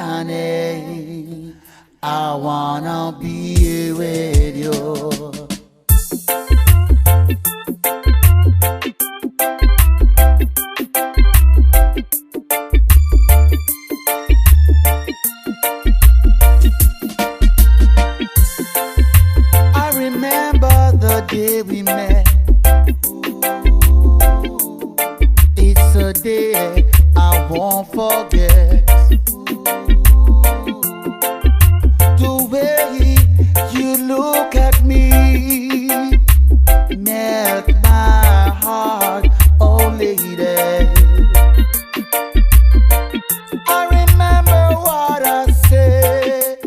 Josiane, I wanna be with you. I remember the day we met. It's a day I won't forget. The way you look at me melt my heart, oh lady. I remember what I said,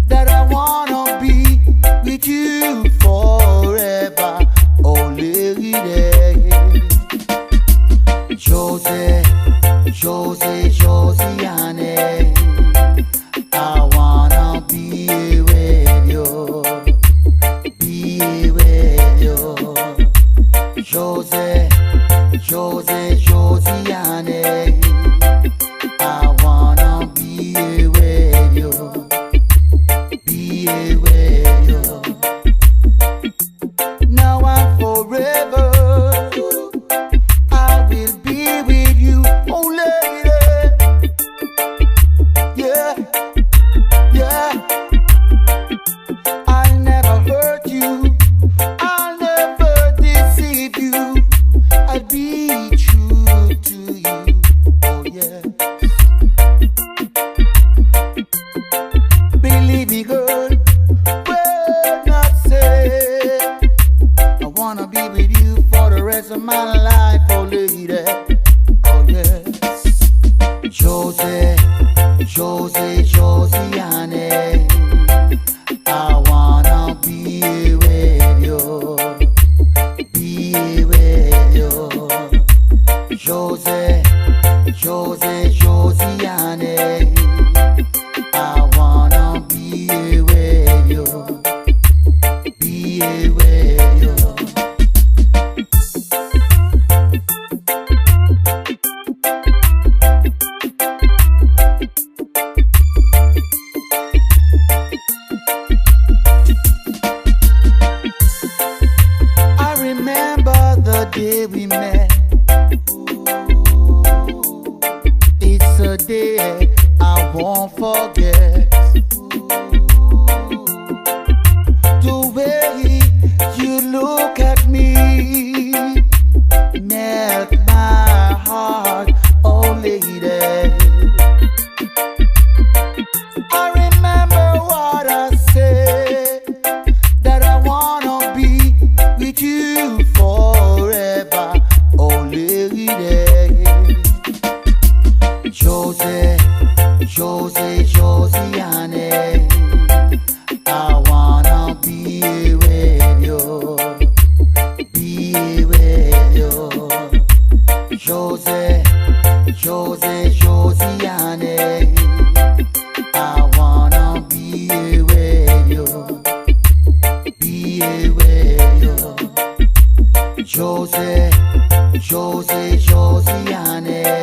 that I wanna be with you forever, oh lady. Josiane, I wanna be with you, be with you. Josiane, I wanna be with you, be with you. Now and forever, I will be with you, oh lady. Yeah, yeah. I'll never hurt you, I'll never deceive you. I'll be true to you, oh yeah. Believe me, girl, we're not safe. I wanna be with you for the rest of my life, oh lady. Oh yes. Josiane, I wanna be with you, be with you. Josiane, I wanna be with you, be with you. I remember the day we met. It's a day I won't forget. The way you look at me melt my heart, oh lady. I remember what I said, that I wanna be with you forever, oh lady. Josiane, I wanna be with you, be with you. Josiane, I wanna be with you, be with you. Josiane.